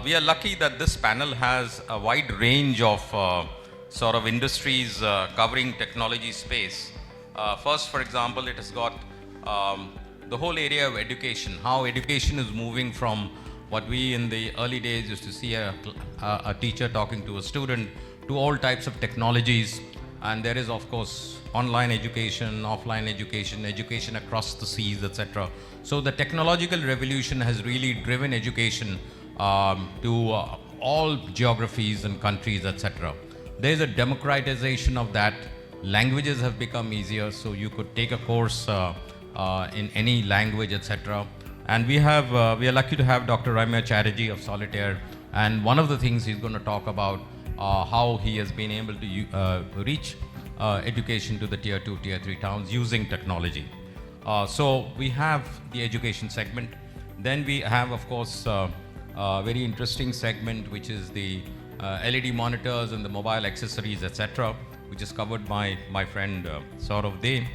We are lucky that this panel has a wide range of sort of industries covering technology space. First, for example, it has got the whole area of education, how education is moving from what we in the early days used to see a teacher talking to a student, to all types of technologies. And there is, of course, online education, offline education, education across the seas, etc. So the technological revolution has really driven education to all geographies and countries, etc. There is a democratization of that. Languages have become easier, so you could take a course in any language, etc. And we are lucky to have Dr. Ramya Chatterjee of Solitaire, and one of the things he's going to talk about how he has been able to reach education to the tier 2, tier 3 towns using technology. So we have the education segment. Then we have, of course, a very interesting segment, which is the LED monitors and the mobile accessories, etc., which is covered by my friend Saurav De,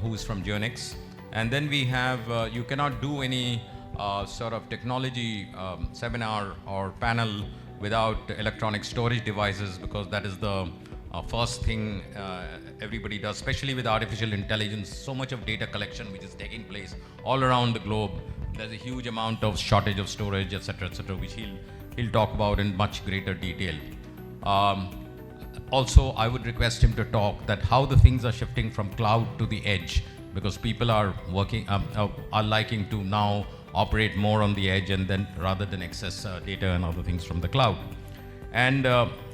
who is from Geonix. And then we have, you cannot do any sort of technology seminar or panel without electronic storage devices, because that is the first thing everybody does, especially with artificial intelligence. So much of data collection which is taking place all around the globe. There's a huge amount of shortage of storage, etc., which he'll talk about in much greater detail. Also, I would request him to talk that how the things are shifting from cloud to the edge, because people are working, are liking to now operate more on the edge, and then rather than access data and other things from the cloud. And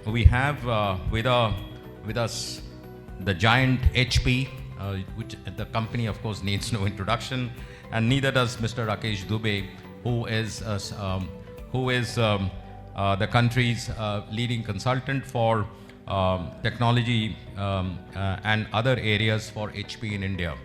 we have with us the giant HP, which the company, of course, needs no introduction, and neither does Mr. Rakesh Dubey, who is the country's leading consultant for technology and other areas for HP in India.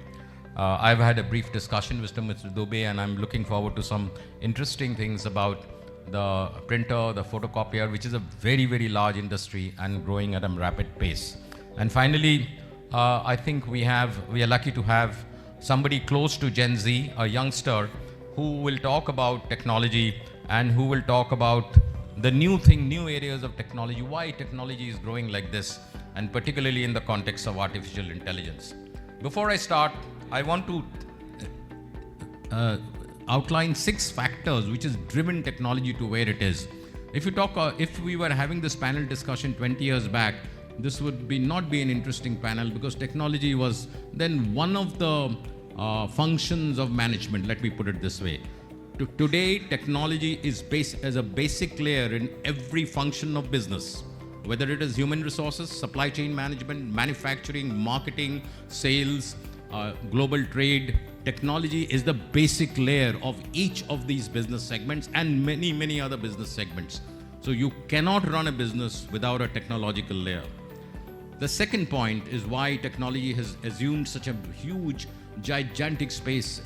I've had a brief discussion with Mr. Dubey, and I'm looking forward to some interesting things about the printer, the photocopier, which is a very, very large industry and growing at a rapid pace. And finally, I think we are lucky to have somebody close to Gen Z, a youngster, who will talk about technology and who will talk about the new areas of technology, why technology is growing like this, and particularly in the context of artificial intelligence. Before I start, I want to outline 6 factors which has driven technology to where it is. If we were having this panel discussion 20 years back, this would not be an interesting panel, because technology was then one of the functions of management, let me put it this way. Today, technology is as a basic layer in every function of business, whether it is human resources, supply chain management, manufacturing, marketing, sales, global trade. Technology is the basic layer of each of these business segments and many, many other business segments. So you cannot run a business without a technological layer. The second point is why technology has assumed such a huge, gigantic space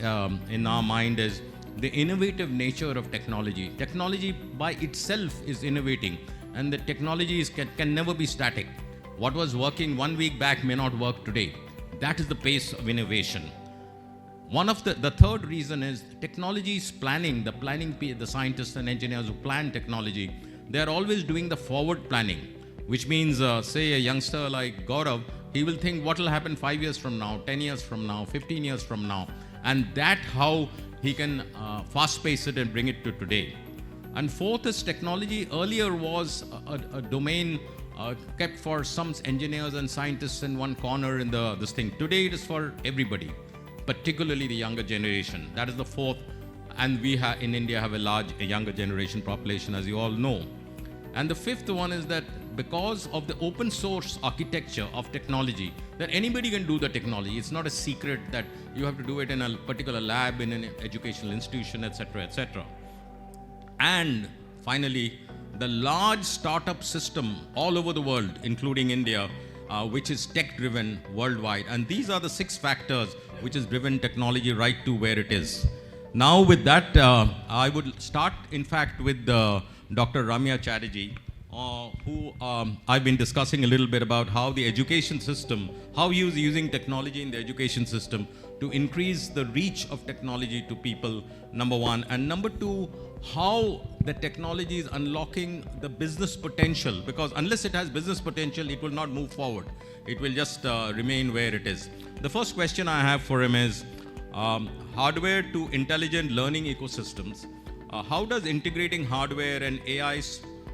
in our mind is the innovative nature of technology. Technology by itself is innovating, and the technology can never be static. What was working 1 week back may not work today. That is the pace of innovation. One of the third reason is technology's planning. The scientists and engineers who plan technology, they are always doing the forward planning, which means, say, a youngster like Gaurav, he will think what will happen 5 years from now, 10 years from now, 15 years from now, and that how he can fast pace it and bring it to today. And fourth is technology earlier was a domain kept for some engineers and scientists in one corner in this thing. Today it is for everybody, particularly the younger generation. That is the fourth. And we in India have a younger generation population, as you all know. And the fifth one is that because of the open source architecture of technology, that anybody can do the technology. It's not a secret that you have to do it in a particular lab, in an educational institution, etc., etc. And finally, the large startup system all over the world, including India, which is tech-driven worldwide. And these are the 6 factors which has driven technology right to where it is. Now with that, I would start, in fact, with Dr. Ramya Chatterjee. who I've been discussing a little bit about how the education system, how he was using technology in the education system to increase the reach of technology to people, number one. And number two, how the technology is unlocking the business potential, because unless it has business potential, it will not move forward. It will just remain where it is. The first question I have for him is hardware to intelligent learning ecosystems. How does integrating hardware and AI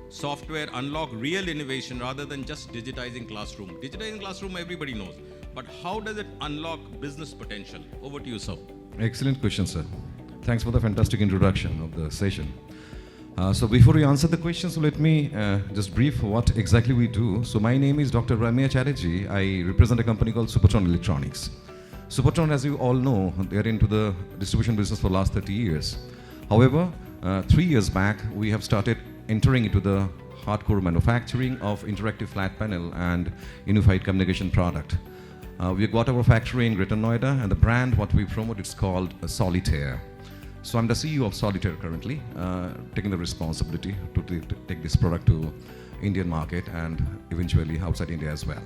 software unlock real innovation rather than just digitizing classroom? Digitizing classroom, everybody knows. But how does it unlock business potential? Over to you, sir. Excellent question, sir. Thanks for the fantastic introduction of the session. So before we answer the question, so let me just brief what exactly we do. So my name is Dr. Ramya Chatterjee. I represent a company called Supertron Electronics. Supertron, as you all know, they are into the distribution business for the last 30 years. However, 3 years back, we have started entering into the hardcore manufacturing of interactive flat panel and unified communication product. We got our factory in Greater Noida, and the brand what we promote, it's called Solitaire. So I'm the CEO of Solitaire currently, taking the responsibility to take this product to Indian market and eventually outside India as well.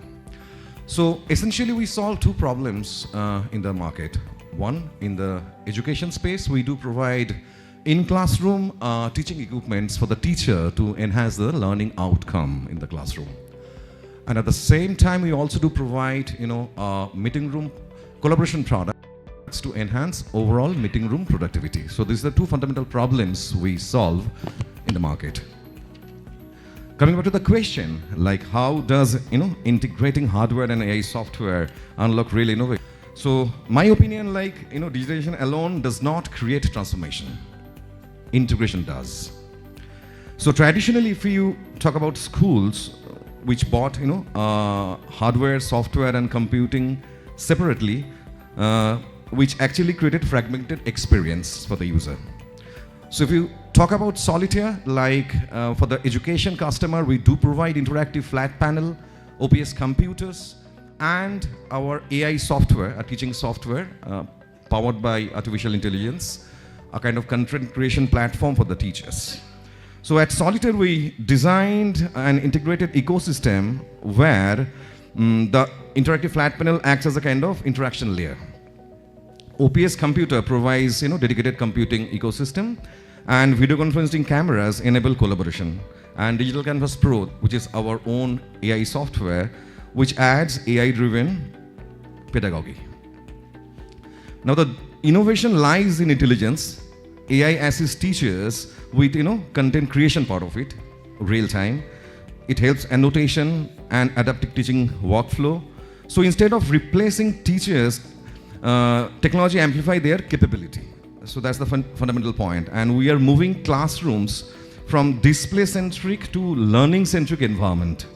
So essentially we solve two problems in the market. One, in the education space, we do provide in-classroom teaching equipments for the teacher to enhance the learning outcome in the classroom. And at the same time, we also do provide, meeting room collaboration products to enhance overall meeting room productivity. So these are the two fundamental problems we solve in the market. Coming back to the question, like how does integrating hardware and AI software unlock real innovation? So my opinion, like digitalization alone does not create transformation. Integration does. So traditionally, if you talk about schools which bought hardware, software, and computing separately, which actually created fragmented experience for the user. So if you talk about Solitaire, like for the education customer, we do provide interactive flat panel, OPS computers, and our AI software, a teaching software powered by artificial intelligence, a kind of content creation platform for the teachers. So at Solitaire, we designed an integrated ecosystem where the interactive flat panel acts as a kind of interaction layer. OPS computer provides dedicated computing ecosystem, and video conferencing cameras enable collaboration. And Digital Canvas Pro, which is our own AI software, which adds AI-driven pedagogy. Now the innovation lies in intelligence. AI assists teachers with content creation part of it, real time. It helps annotation and adaptive teaching workflow. So instead of replacing teachers, technology amplify their capability. So that's the fundamental point. And we are moving classrooms from display-centric to learning-centric environment,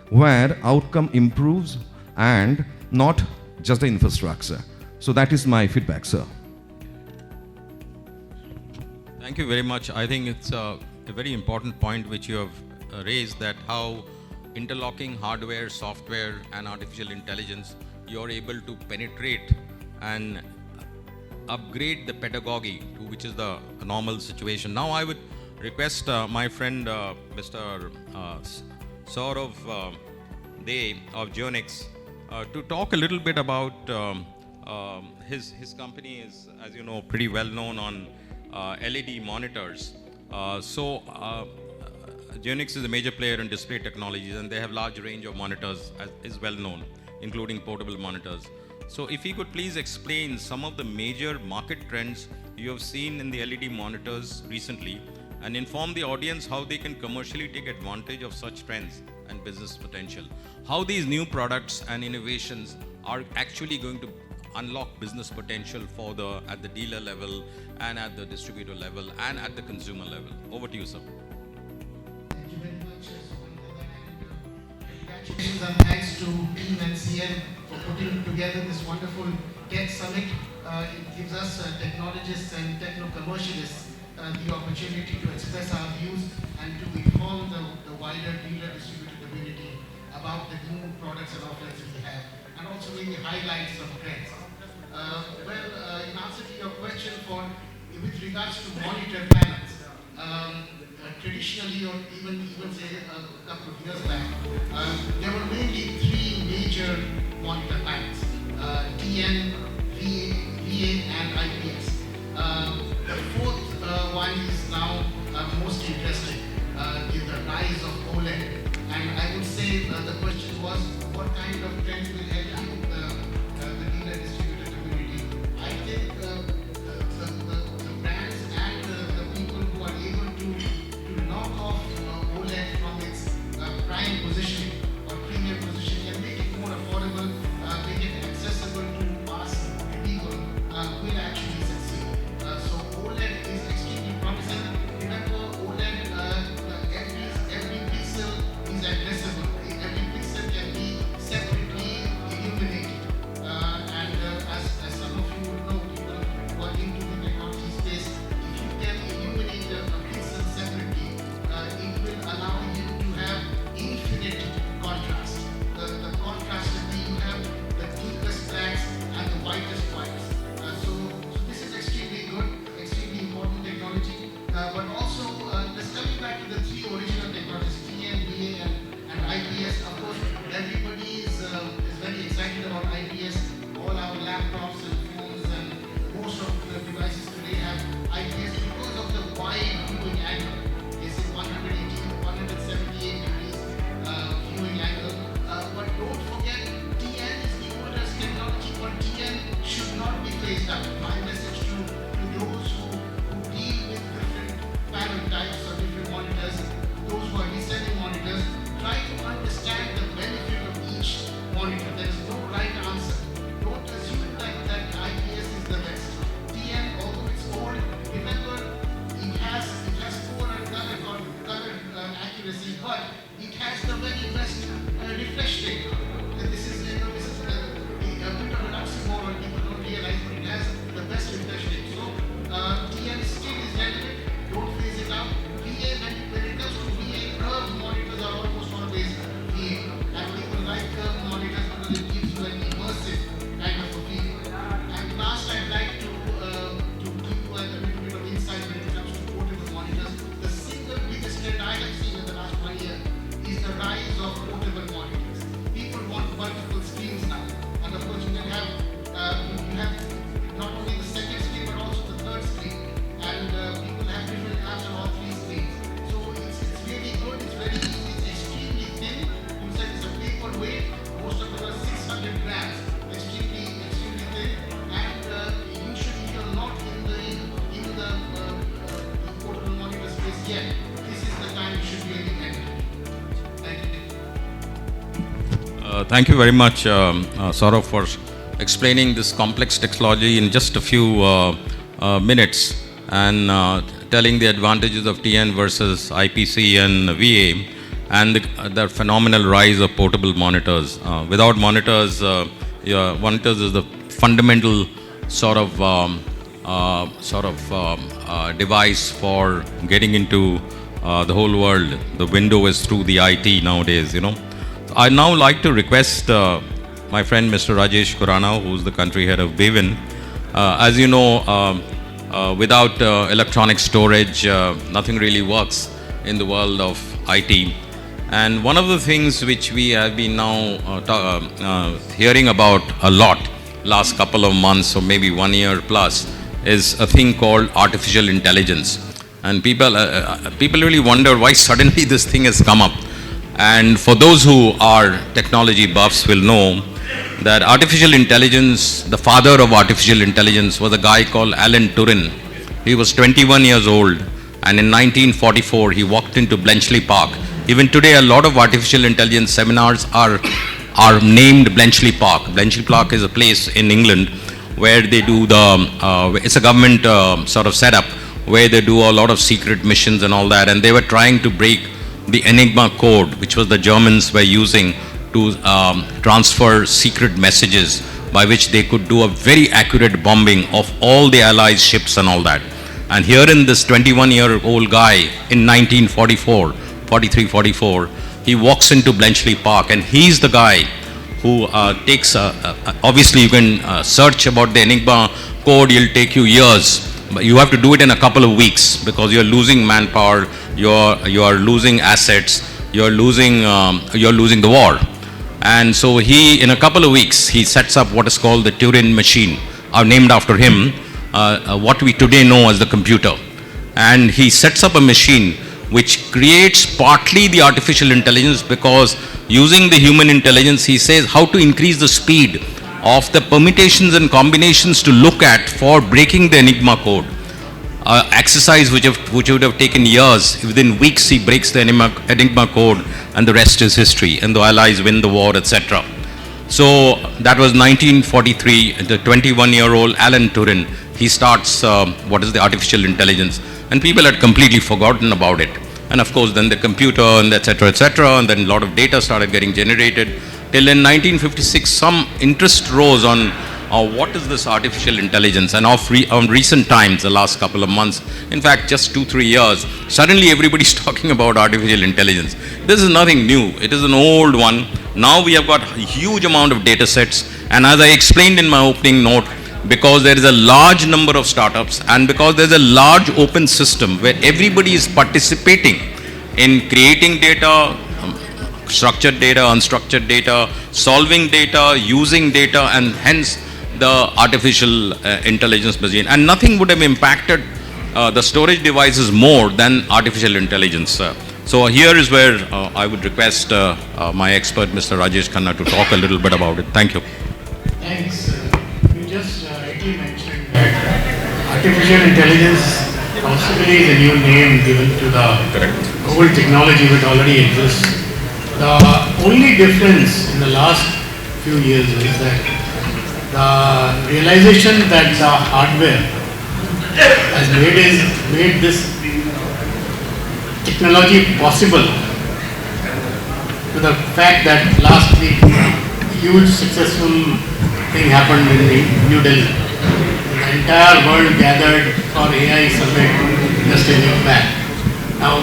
where outcome improves and not just the infrastructure. So that is my feedback, sir. Thank you very much. I think it's a very important point which you have raised, that how interlocking hardware, software, and artificial intelligence, you're able to penetrate and upgrade the pedagogy to which is the normal situation. Now I would request my friend Mr. Saurav Dey of Geonix to talk a little bit about his company is, as you know, pretty well known on LED monitors. Geonix is a major player in display technologies, and they have large range of monitors, as is well known, including portable monitors. So if you could please explain some of the major market trends you have seen in the LED monitors recently, and inform the audience how they can commercially take advantage of such trends and business potential. How these new products and innovations are actually going to unlock business potential at the dealer level and at the distributor level and at the consumer level. Over to you, sir. Thank you very much. Congratulations and thanks to Team NCN for putting together this wonderful tech summit. It gives us technologists and techno-commercialists the opportunity to express our views and to inform the wider dealer distributor community about the new products and offerings that we have, and also maybe highlight some trends. In answer to your question with regards to monitor panels, traditionally, or even say a couple of years back, there were mainly three major monitor types: TN, VA, and IPS. The fourth one is now most interesting, is the rise of OLED. And I would say the question was, what kind of trends will help you, the dealer distributor community? I think the brands and the people who are able to knock off OLED from its prime positioning or premium positioning and make it more affordable, make it accessible to mass people, will actually succeed. So OLED is extremely promising. Remember, OLED, every pixel is addressable. Every pixel can be separately illuminated. As some of you would know, people working into the technology space, if you can illuminate a pixel separately, it will allow you to have infinite contrast. The contrast will be you have the deepest blacks and the whitest whites. So this is extremely good, extremely important technology. But also, just coming back to the three original technologies, TN, VA, and IPS. Of course, everybody is very excited about IPS. All our laptops and phones and most of the devices today have IPS because of the wide viewing angle. It's 178 degrees viewing angle. But don't forget, TN is the oldest technology, but TN should not be phased out. My message to those who deal with different panel types or different monitors, those who are reselling monitors, try to understand the benefit of each monitor. There is no right answer. Don't assume that IPS is the best. TN, although it's old, remember it has poor color accuracy, but it has the very best refresh rate. And this is a bit of an oxymoron. People don't realize, but it has the best refresh rate. So TN still is relevant. Don't phase it out. VA, when it comes to VA, curved monitors are almost always VA. And people like curved monitors because it gives you an immersive kind of a feeling. And last, I'd like to give you a little bit of insight when it comes to portable monitors. The single biggest trend I have seen in the last 1 year is the rise of portable monitors. People want multiple screens now. And of course, you have not only the second screen but also the third screen. And people have different apps on all three screens. So it's really good, it's very easy, it's extremely thin. You said it's a paperweight, most of them are 600 grams, extremely thin. And usually if you're not in the portable monitor space yet, this is the time you should really enter. Thank you. Thank you very much, Saurav, for explaining this complex technology in just a few minutes and telling the advantages of TN versus IPC and VA and the phenomenal rise of portable monitors. Without monitors, monitors is the fundamental device for getting into the whole world. The window is through the IT nowadays, I'd now like to request my friend Mr. Rajesh Khurana, who's the country head of Bevin. As you know, without electronic storage, nothing really works in the world of IT. And one of the things which we have been now hearing about a lot last couple of months or maybe 1 year plus is a thing called artificial intelligence. And people really wonder why suddenly this thing has come up. And for those who are technology buffs will know that artificial intelligence, the father of artificial intelligence was a guy called Alan Turing. He was 21 years old, and in 1944 he walked into Bletchley Park. Even today, a lot of artificial intelligence seminars are named Bletchley Park. Bletchley Park is a place in England where they do it's a government sort of setup where they do a lot of secret missions and all that, and they were trying to break the Enigma code, which was the Germans were using to transfer secret messages by which they could do a very accurate bombing of all the Allies' ships and all that. And here in this 21-year-old guy in 1944, he walks into Bletchley Park, and he's the guy who takes, obviously you can search about the Enigma code, it'll take you years. but you have to do it in a couple of weeks because you're losing manpower, you're losing assets, you're losing the war. And so he, in a couple of weeks, he sets up what is called the Turing machine, named after him, what we today know as the computer. And he sets up a machine which creates partly the artificial intelligence, because using the human intelligence, he says how to increase the speed of the permutations and combinations to look at for breaking the Enigma code. Exercise which would have taken years, within weeks he breaks the Enigma code, and the rest is history, and the Allies win the war, etc. So that was 1943, the 21-year-old Alan Turing, he starts what is the artificial intelligence, and people had completely forgotten about it. And of course then the computer and etc., and then a lot of data started getting generated, till in 1956 some interest rose on what is this artificial intelligence, and on recent times, the last couple of months, in fact just 2-3 years, suddenly everybody's talking about artificial intelligence. This is nothing new, it is an old one. Now we have got a huge amount of data sets, and as I explained in my opening note, because there is a large number of startups and because there is a large open system where everybody is participating in creating data, structured data, unstructured data, solving data, using data, and hence the artificial intelligence machine. And nothing would have impacted the storage devices more than artificial intelligence. So here is where I would request my expert, Mr. Rajesh Khanna, to talk a little bit about it. Thank you. Thanks. You just rightly mentioned that artificial intelligence possibly is a new name given to the old technology which already exists. The only difference in the last few years is that the realization that the hardware has made this technology possible, to the fact that last week a huge successful thing happened in New Delhi. The entire world gathered for AI summit just a week back. Now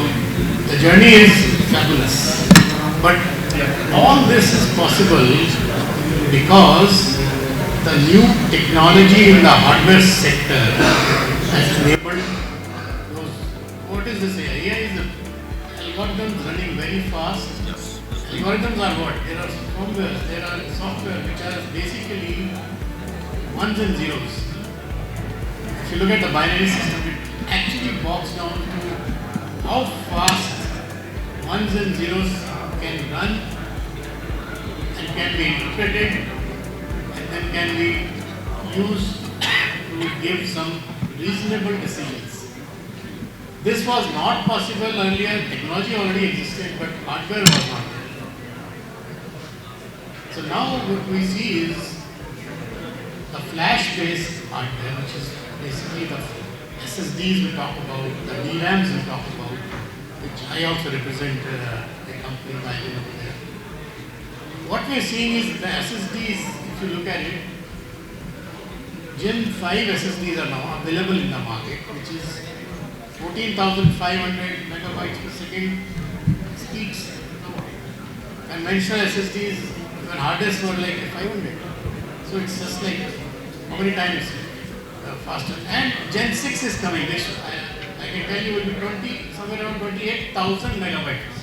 the journey is fabulous, but all this is possible because the new technology in the hardware sector has enabled those. What is this AI? AI is algorithms running very fast. Algorithms are what? There are firmware, there are software which are basically ones and zeros. If you look at the binary system, it actually boils down to how fast ones and zeros can run and can be interpreted and then can be used to give some reasonable decisions. This was not possible earlier. Technology already existed, but hardware was not there. So now what we see is the flash-based hardware, which is basically the SSDs we talk about, the DRAMs we talk about, which I also represent a company by over there. What we are seeing is the SSDs, if you look at it, Gen 5 SSDs are now available in the market, which is 14,500 megabytes per second speeds. Conventional SSDs, even hardest were like 500. So it's just like how many times faster. And Gen 6 is coming. I can tell you will be somewhere around 28,000 megabytes.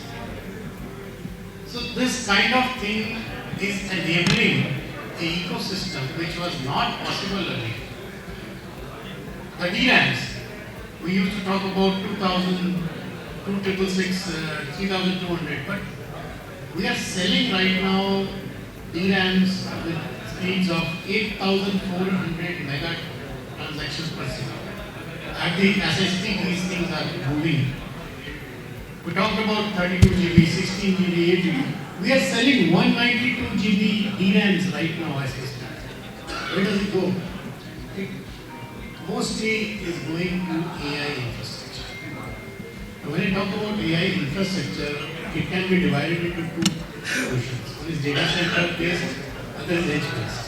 So this kind of thing is enabling the ecosystem which was not possible earlier. The DRAMs, we used to talk about 2,000, 2,666, 3,200, but we are selling right now DRAMs with speeds of 8,400 mega transactions per second. As I speak, these things are moving. We talked about 32 GB, 16 GB, 8 GB. We are selling 192 GB DRAMs right now as we speak. Where does it go? It mostly is going to AI infrastructure. Now, when I talk about AI infrastructure, it can be divided into two portions. One is data center based, other is edge based.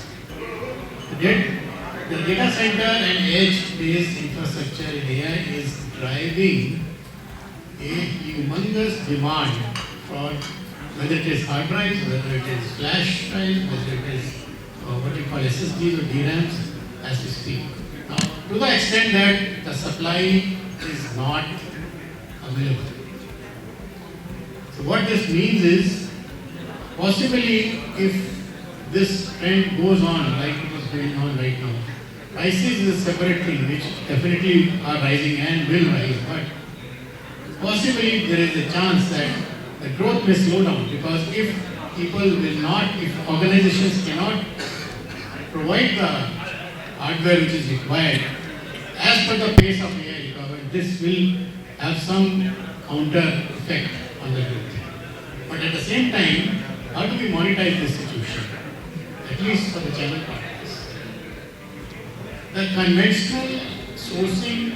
The data center and edge based infrastructure in AI is driving a humongous demand for whether it is hard drives, whether it is flash drives, whether it is what you call SSDs or DRAMs as we speak. Now, to the extent that the supply is not available. So what this means is, possibly if this trend goes on like it is going on right now, prices is a separate thing which definitely are rising and will rise, but possibly there is a chance that the growth may slow down, because if people will not, if organizations cannot provide the hardware which is required as per the pace of AI recovery, this will have some counter effect on the growth. But at the same time, how do we monetize this situation? At least for the channel partners. The conventional sourcing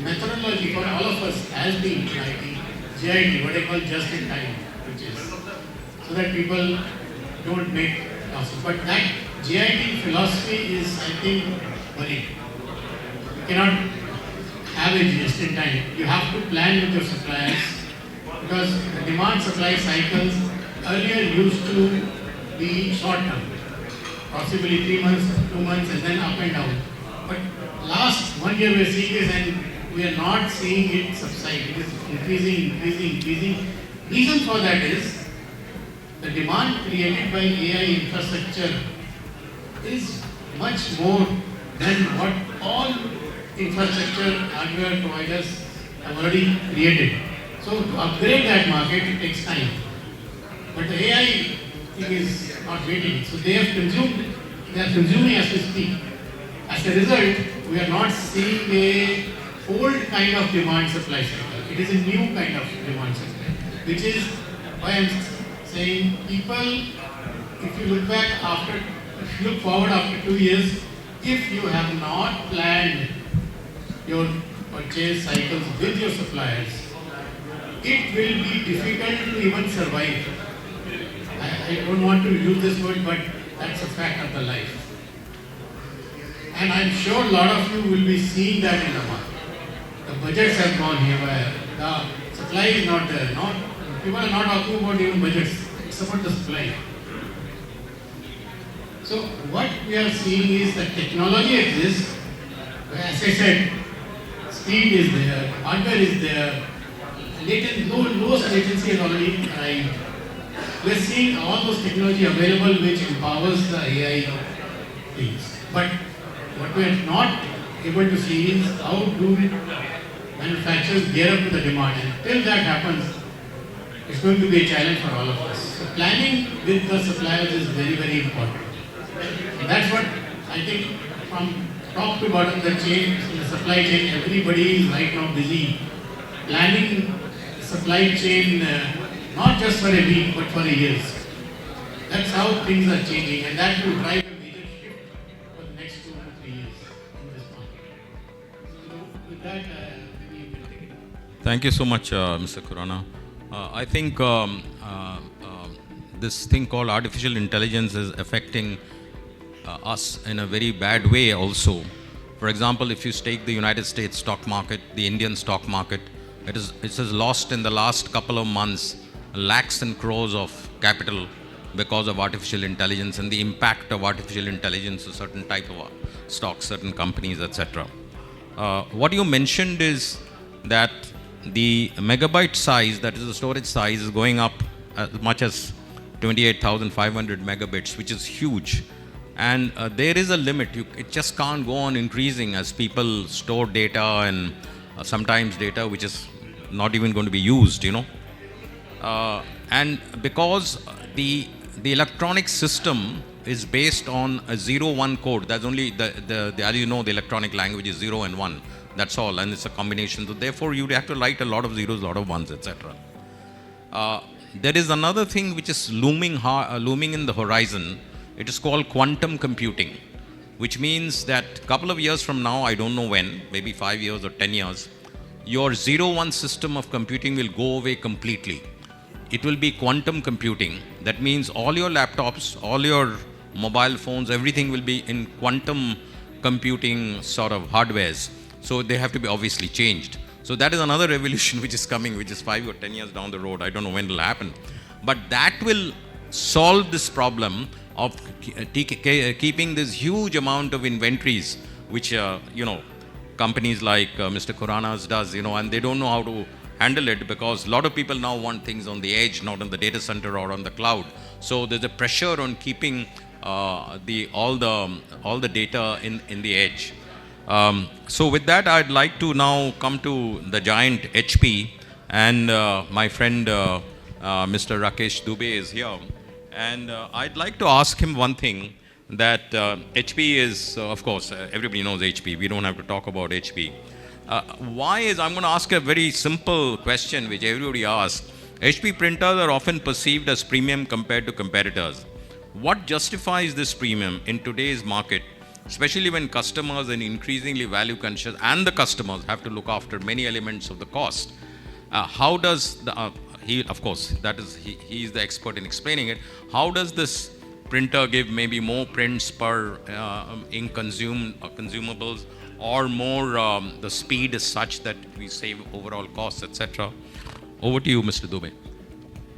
methodology for all of us has been like JIT, what I call just in time, which is so that people don't make losses. But that JIT philosophy is, I think, worried. You cannot have it just in time. You have to plan with your suppliers, because the demand supply cycles earlier used to be short term, possibly 3 months, 2 months, and then up and down. But last 1 year we are seeing this, and we are not seeing it subside. It is increasing. Reason for that is the demand created by AI infrastructure is much more than what all infrastructure hardware providers have already created. So to upgrade that market, it takes time. But the AI thing is not waiting. So they are consuming as we speak. As a result, we are not seeing a old kind of demand supply cycle. It is a new kind of demand supply, which is why I am saying people, if you look forward after 2 years, if you have not planned your purchase cycles with your suppliers, it will be difficult to even survive. I don't want to use this word, but that's a fact of the life. And I'm sure a lot of you will be seeing that in the market. The budgets have gone haywire. The supply is not there. People are not talking about even budgets. It's about the supply. So what we are seeing is that technology exists. As I said, speed is there, hardware is there, lowest latency has already arrived. We are seeing all those technology available which empowers the AI things. But what we are not able to see is how do manufacturers gear up to the demand. And till that happens, it's going to be a challenge for all of us. So planning with the suppliers is very, very important. And that's what I think from top to bottom, the chain, the supply chain, everybody is right now busy planning supply chain, not just for a week, but for a years. That's how things are changing, and that will drive a major shift for the next 2 to 3 years in this market. So with that, maybe you can take it up. Thank you so much, Mr. Khurana. I think this thing called artificial intelligence is affecting us in a very bad way also. For example, if you take the United States stock market, the Indian stock market, it has lost in the last couple of months lakhs and crores of capital because of artificial intelligence and the impact of artificial intelligence on certain type of stocks, certain companies, etc. What you mentioned is that the megabyte size, that is the storage size, is going up as much as 28,500 megabits, which is huge. And there is a limit. It just can't go on increasing as people store data, and sometimes data which is not even going to be used, and because the electronic system is based on a 0-1 code. That's only the as you know, the electronic language is 0 and 1. That's all, and it's a combination. So therefore, you have to write a lot of zeros, a lot of ones, etc. There is another thing which is looming in the horizon. It is called quantum computing, which means that a couple of years from now, I don't know when, maybe 5 years or 10 years, your 0-1 system of computing will go away completely. It will be quantum computing. That means all your laptops, all your mobile phones, everything will be in quantum computing sort of hardwares. So they have to be obviously changed. So that is another revolution which is coming, which is 5 or 10 years down the road. I don't know when it will happen. But that will solve this problem of keeping this huge amount of inventories which companies like Mr. Khurana's does, and they don't know how to handle it because a lot of people now want things on the edge, not on the data center or on the cloud. So there's a pressure on keeping all the data in the edge. So with that, I'd like to now come to the giant HP, and my friend Mr. Rakesh Dubey is here, and I'd like to ask him one thing. That HP is, of course, everybody knows HP. We don't have to talk about HP. I'm going to ask a very simple question which everybody asks. HP printers are often perceived as premium compared to competitors. What justifies this premium in today's market, especially when customers and increasingly value conscious and the customers have to look after many elements of the cost? How does he is the expert in explaining it. How does this printer give maybe more prints per ink consumables, or more the speed is such that we save overall costs, etc.? Over to you, Mr. Dubey.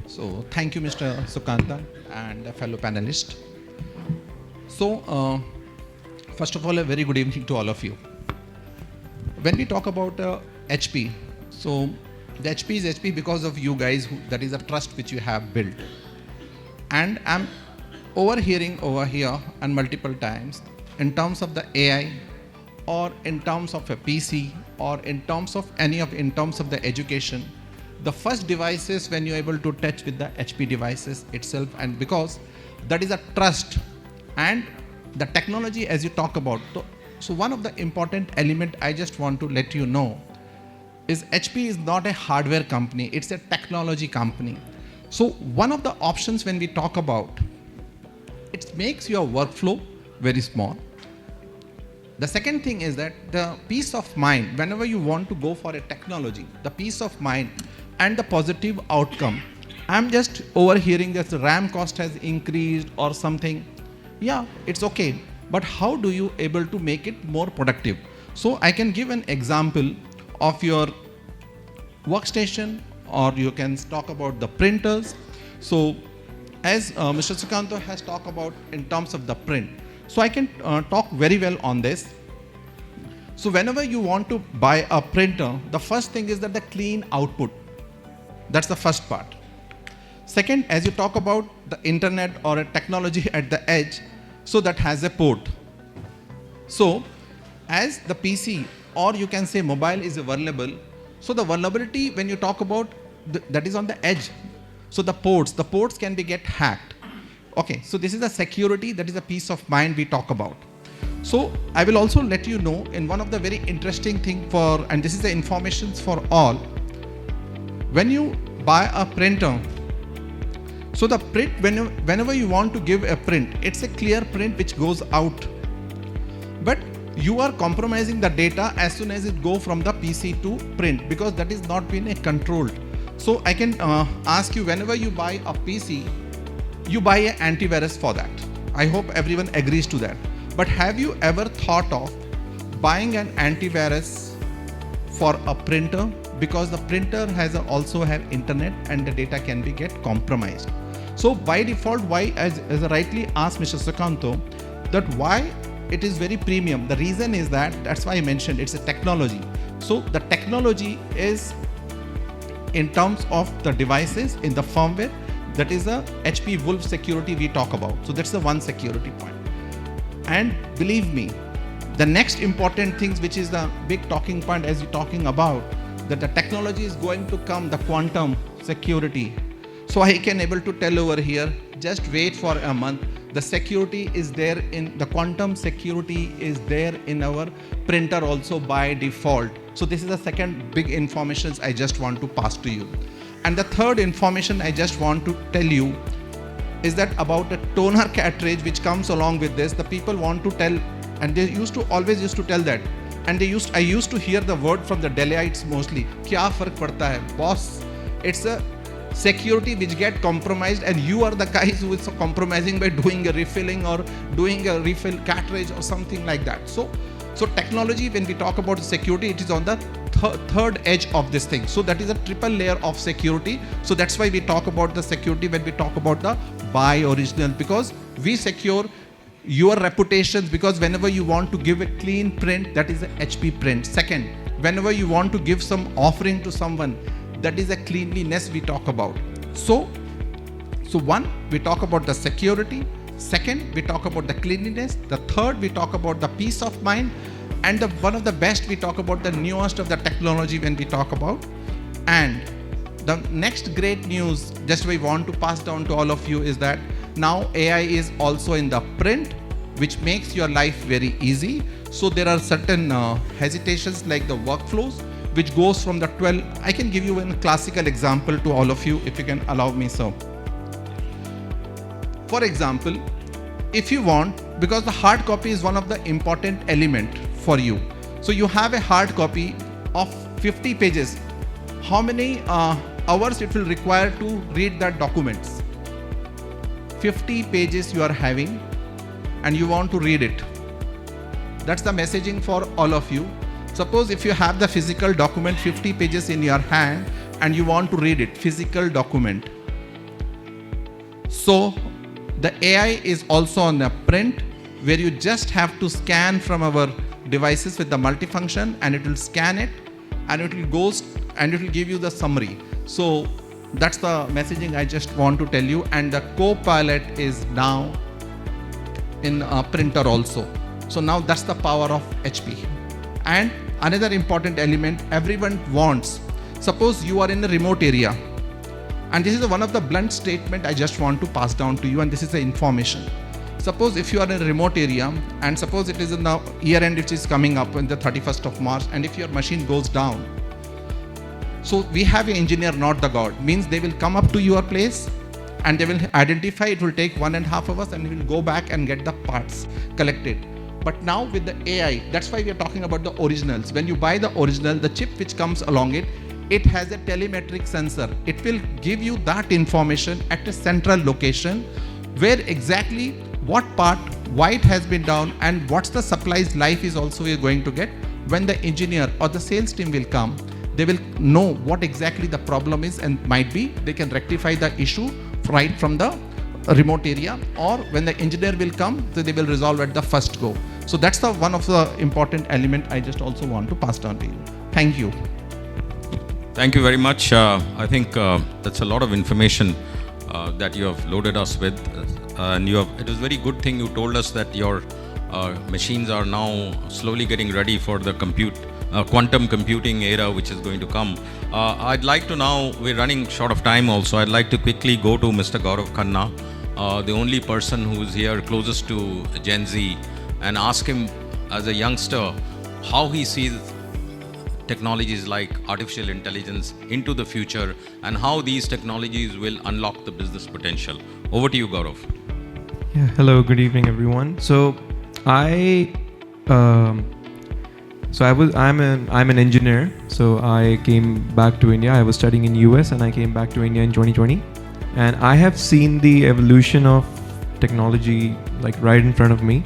So thank you, Mr. Sukanta and fellow panelists. So first of all, a very good evening to all of you. When we talk about HP, so the HP is HP because of you guys, that is a trust which you have built. And I'm overhearing over here and multiple times in terms of the AI, or in terms of a PC, or in terms of in terms of the education, the first devices when you're able to touch with the HP devices itself, and because that is a trust and the technology as you talk about. So one of the important element I just want to let you know is HP is not a hardware company, it's a technology company. So one of the options when we talk about, it makes your workflow very small. The second thing is that the peace of mind, whenever you want to go for a technology, the peace of mind and the positive outcome. I'm just overhearing that the RAM cost has increased or something. Yeah, it's okay. But how do you able to make it more productive? So I can give an example of your workstation, or you can talk about the printers. So as Mr. Sukanto has talked about in terms of the print, so I can talk very well on this. So whenever you want to buy a printer, the first thing is that the clean output. That's the first part. Second, as you talk about the internet or a technology at the edge, so that has a port. So as the PC, or you can say mobile, is vulnerable, so the vulnerability when you talk about that is on the edge. So the ports can be get hacked. Okay, so this is the security, that is a peace of mind we talk about. So I will also let you know in one of the very interesting thing and this is the information for all. When you buy a printer, so the print, whenever you want to give a print, it's a clear print which goes out. But you are compromising the data as soon as it go from the PC to print, because that is not been controlled. So I can ask you, whenever you buy a PC, you buy an antivirus for that. I hope everyone agrees to that. But have you ever thought of buying an antivirus for a printer? Because the printer has also have internet and the data can be get compromised. So by default, why, as rightly asked Mr. Sukanto, that why it is very premium. The reason is that's why I mentioned it's a technology. So the technology is in terms of the devices in the firmware, that is a HP Wolf security we talk about. So that's the one security point. And believe me, the next important things, which is the big talking point as you're talking about, that the technology is going to come, the quantum security. So I can able to tell over here, just wait for a month. The security is there in the quantum security is there in our printer also by default. So this is the second big information I just want to pass to you. And the third information I just want to tell you is that about the toner cartridge which comes along with this. The people want to tell, and they always used to tell that. And I used to hear the word from the Delhiites mostly. Kya fark padta hai? Boss, it's a security which get compromised, and you are the guys who is compromising by doing a refilling or doing a refill cartridge or something like that. So technology, when we talk about security, it is on the third edge of this thing. So that is a triple layer of security. So that's why we talk about the security when we talk about the buy original, because we secure your reputations, because whenever you want to give a clean print, that is a HP print. Second, whenever you want to give some offering to someone, that is a cleanliness we talk about. So one, we talk about the security. Second, we talk about the cleanliness. The third, we talk about the peace of mind. And one of the best, we talk about the newest of the technology when we talk about. And the next great news, just we want to pass down to all of you, is that now AI is also in the print, which makes your life very easy. So there are certain hesitations like the workflows, which goes from the 12. I can give you a classical example to all of you, if you can allow me so. For example, if you want, because the hard copy is one of the important element for you. So you have a hard copy of 50 pages. How many hours it will require to read that documents? 50 pages you are having and you want to read it. That's the messaging for all of you. Suppose if you have the physical document 50 pages in your hand and you want to read it, physical document. So the AI is also on the print, where you just have to scan from our devices with the multifunction, and it will scan it and it will go and it will give you the summary. So that's the messaging I just want to tell you. And the Copilot is now in a printer also. So now that's the power of HP. And another important element everyone wants. Suppose you are in a remote area, and this is one of the blunt statement I just want to pass down to you, and this is the information. Suppose if you are in a remote area, and suppose it is in the year end which is coming up on the 31st of March, and if your machine goes down, so we have an engineer, not the God. Means they will come up to your place and they will identify, it will take 1.5 hours, and we will go back and get the parts collected. But now with the AI, that's why we are talking about the originals. When you buy the original, the chip which comes along it has a telemetric sensor. It will give you that information at a central location, where exactly what part, why it has been down, and what's the supplies life is also you're going to get. When the engineer or the sales team will come, they will know what exactly the problem is, and might be they can rectify the issue right from the remote area, or when the engineer will come, so they will resolve at the first go. So that's the one of the important element I just also want to pass down to you. Thank you. Thank you very much. I think that's a lot of information that you have loaded us with. And it was a very good thing you told us that your machines are now slowly getting ready for the quantum computing era which is going to come. I'd like to now, we're running short of time also, I'd like to quickly go to Mr. Gaurav Khanna, the only person who is here closest to Gen Z, and ask him as a youngster how he sees technologies like artificial intelligence into the future, and how these technologies will unlock the business potential. Over to you, Gaurav. Yeah, hello, good evening, everyone. I'm an engineer. So I came back to India. I was studying in US and I came back to India in 2020. And I have seen the evolution of technology like right in front of me.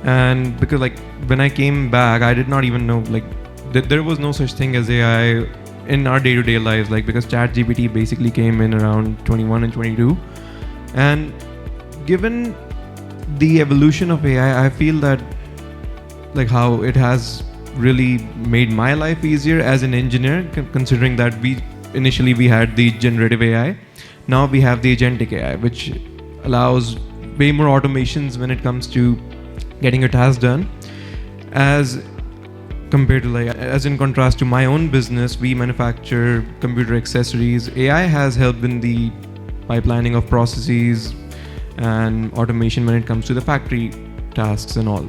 And because like when I came back, I did not even know like there was no such thing as AI in our day-to-day lives, like because ChatGPT basically came in around 21 and 22. And given the evolution of AI, I feel that like how it has really made my life easier as an engineer, considering that we had the generative AI. Now we have the agentic AI, which allows way more automations when it comes to getting a task done. As compared to as in contrast to my own business, we manufacture computer accessories. AI has helped in the pipelining of processes and automation when it comes to the factory tasks and all.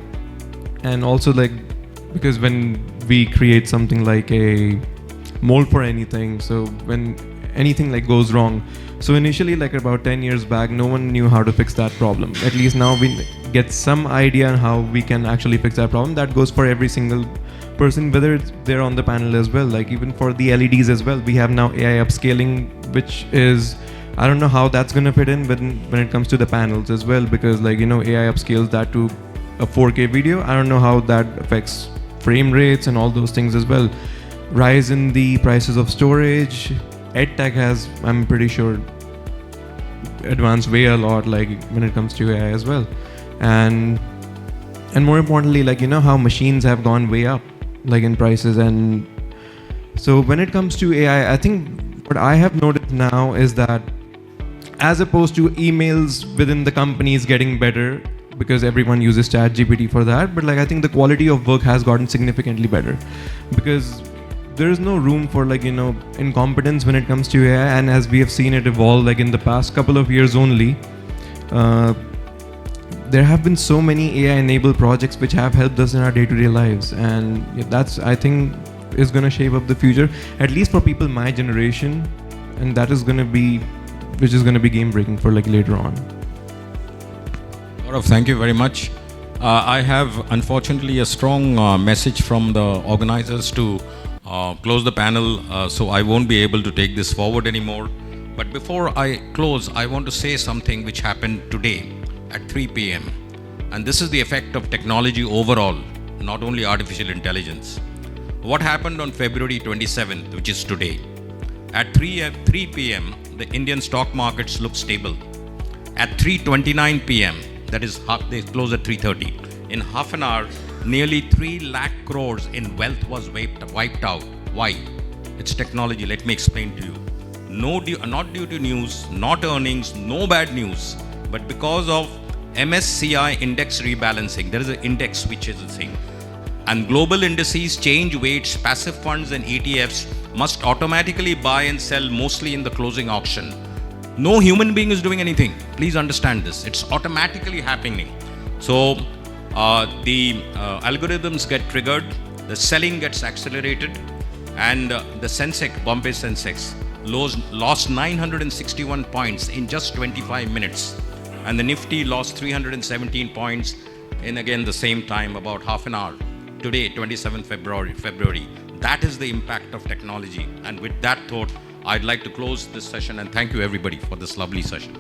And also like because when we create something like a mold for anything, so when anything like goes wrong, so initially like about 10 years back, no one knew how to fix that problem. At least now we get some idea on how we can actually fix that problem. That goes for every single person, whether they're on the panel as well, like even for the LEDs as well. We have now AI upscaling, which is, I don't know how that's going to fit in when it comes to the panels as well, because like, AI upscales that to a 4K video. I don't know how that affects frame rates and all those things as well. Rise in the prices of storage. EdTech has, I'm pretty sure, advanced way a lot like when it comes to AI as well. and more importantly, like, you know, how machines have gone way up, like, in prices. And so when it comes to AI, I think what I have noticed now is that as opposed to emails within the companies getting better, because everyone uses ChatGPT for that, but like, I think the quality of work has gotten significantly better, because there is no room for, like, you know, incompetence when it comes to AI. And as we have seen it evolve, like in the past couple of years only, there have been so many AI enabled projects which have helped us in our day-to-day lives, and that's, I think, is going to shape up the future, at least for people my generation, and that is going to be, which is going to be game breaking for, like, later on. Gaurav, thank you very much. I have, unfortunately, a strong message from the organizers to close the panel, so I won't be able to take this forward anymore. But before I close, I want to say something which happened today at 3 p.m. And this is the effect of technology overall, not only artificial intelligence. What happened on February 27th, which is today? At 3 p.m., the Indian stock markets look stable. At 3:29 p.m., that is, they close at 3:30. In half an hour, nearly 3 lakh crores in wealth was wiped out. Why? It's technology. Let me explain to you. Not due to news, not earnings, no bad news, but because of MSCI index rebalancing. There is an index which is a thing. And global indices change weights, passive funds and ETFs must automatically buy and sell mostly in the closing auction. No human being is doing anything. Please understand this. It's automatically happening. So the algorithms get triggered, the selling gets accelerated, and the Sensex, Bombay Sensex, lost 961 points in just 25 minutes. And the Nifty lost 317 points in, again, the same time, about half an hour. Today, 27th February. That is the impact of technology. And with that thought, I'd like to close this session and thank you everybody for this lovely session.